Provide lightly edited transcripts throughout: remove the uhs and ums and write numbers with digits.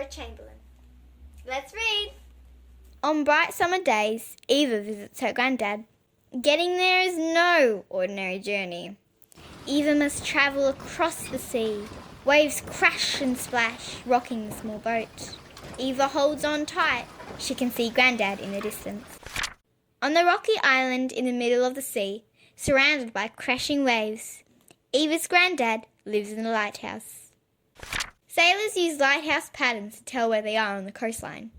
Laura Chamberlain. Let's read! On bright summer days, Eva visits her granddad. Getting there is no ordinary journey. Eva must travel across the sea. Waves crash and splash, rocking the small boat. Eva holds on tight. She can see Grandad in the distance. On the rocky island in the middle of the sea, surrounded by crashing waves, Eva's Grandad lives in a lighthouse. Sailors use lighthouse patterns to tell where they are on the coastline.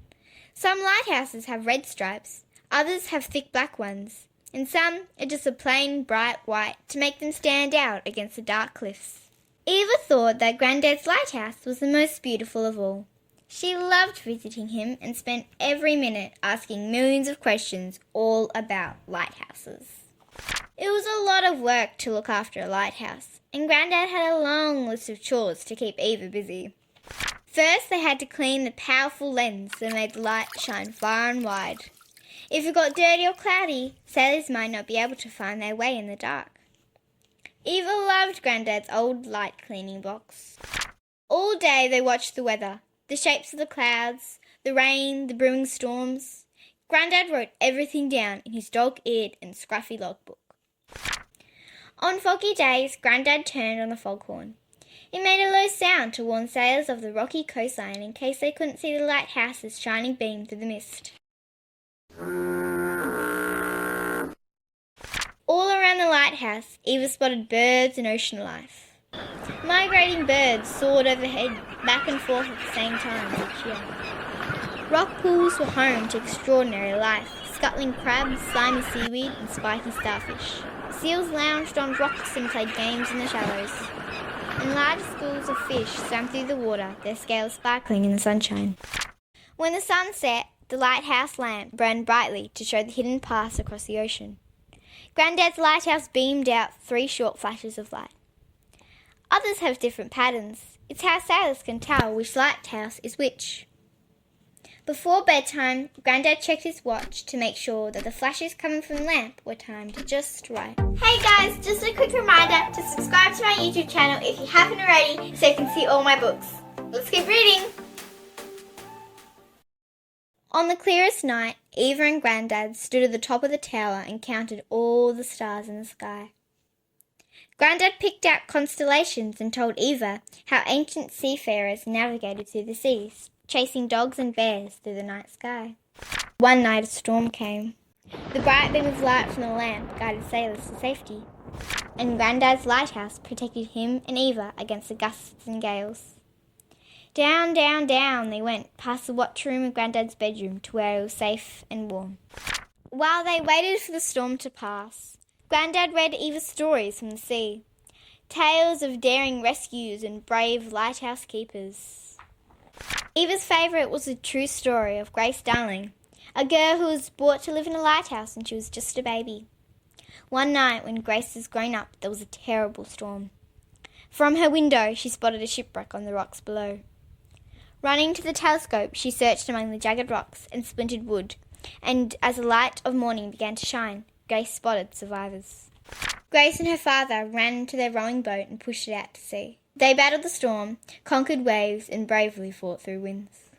Some lighthouses have red stripes, others have thick black ones, and some are just a plain bright white to make them stand out against the dark cliffs. Eva thought that Grandad's lighthouse was the most beautiful of all. She loved visiting him and spent every minute asking millions of questions all about lighthouses. It was a lot of work to look after a lighthouse, and Grandad had a long list of chores to keep Eva busy. First, they had to clean the powerful lens that made the light shine far and wide. If it got dirty or cloudy, sailors might not be able to find their way in the dark. Eva loved Grandad's old light cleaning box. All day they watched the weather, the shapes of the clouds, the rain, the brewing storms. Grandad wrote everything down in his dog-eared and scruffy logbook. On foggy days, Grandad turned on the foghorn. It made a low sound to warn sailors of the rocky coastline in case they couldn't see the lighthouse's shining beam through the mist. All around the lighthouse, Eva spotted birds and ocean life. Migrating birds soared overhead, back and forth at the same time each year. Rock pools were home to extraordinary life, scuttling crabs, slimy seaweed, and spiky starfish. Seals lounged on rocks and played games in the shallows. And large schools of fish swam through the water, their scales sparkling in the sunshine. When the sun set, the lighthouse lamp burned brightly to show the hidden paths across the ocean. Grandad's lighthouse beamed out 3 short flashes of light. Others have different patterns. It's how sailors can tell which lighthouse is which. Before bedtime, Grandad checked his watch to make sure that the flashes coming from the lamp were timed just right. Hey guys, just a quick reminder to subscribe to my YouTube channel if you haven't already so you can see all my books. Let's keep reading! On the clearest night, Eva and Grandad stood at the top of the tower and counted all the stars in the sky. Grandad picked out constellations and told Eva how ancient seafarers navigated through the seas, chasing dogs and bears through the night sky. One night a storm came. The bright beam of light from the lamp guided sailors to safety, and Grandad's lighthouse protected him and Eva against the gusts and gales. Down, down, down they went, past the watchroom of Grandad's bedroom to where it was safe and warm. While they waited for the storm to pass, Grandad read Eva stories from the sea, tales of daring rescues and brave lighthouse keepers. Eva's favourite was the true story of Grace Darling, a girl who was brought to live in a lighthouse when she was just a baby. One night when Grace was grown up, there was a terrible storm. From her window, she spotted a shipwreck on the rocks below. Running to the telescope, she searched among the jagged rocks and splintered wood, and as the light of morning began to shine, Grace spotted survivors. Grace and her father ran into their rowing boat and pushed it out to sea. They battled the storm, conquered waves, and bravely fought through winds.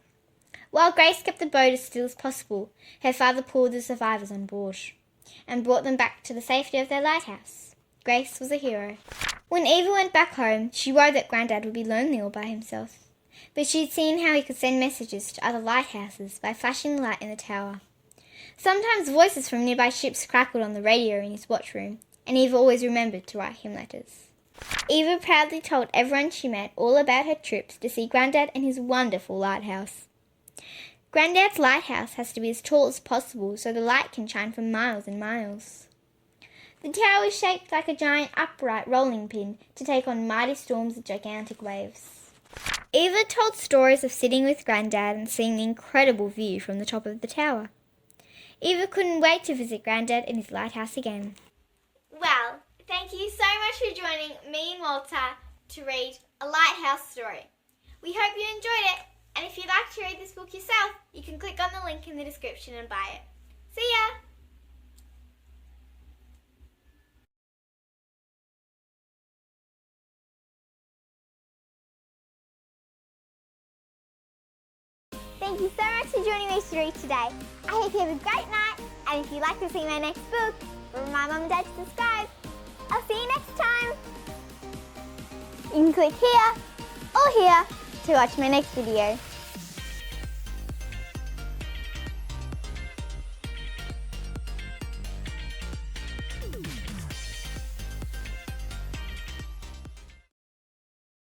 While Grace kept the boat as still as possible, her father pulled the survivors on board and brought them back to the safety of their lighthouse. Grace was a hero. When Eva went back home, she worried that Grandad would be lonely all by himself. But she'd seen how he could send messages to other lighthouses by flashing the light in the tower. Sometimes voices from nearby ships crackled on the radio in his watchroom, and Eva always remembered to write him letters. Eva proudly told everyone she met all about her trips to see Grandad and his wonderful lighthouse. Grandad's lighthouse has to be as tall as possible so the light can shine for miles and miles. The tower is shaped like a giant upright rolling pin to take on mighty storms of gigantic waves. Eva told stories of sitting with Grandad and seeing the incredible view from the top of the tower. Eva couldn't wait to visit Grandad in his lighthouse again. Well, thank you so much for joining me and Walter to read A Lighthouse Story. We hope you enjoyed it, and if you'd like to read this book yourself, you can click on the link in the description and buy it. See ya! Thank you so much for joining me to read today. I hope you have a great night, and if you'd like to see my next book, remind Mum and Dad to subscribe. I'll see you next time. You can click here or here to watch my next video.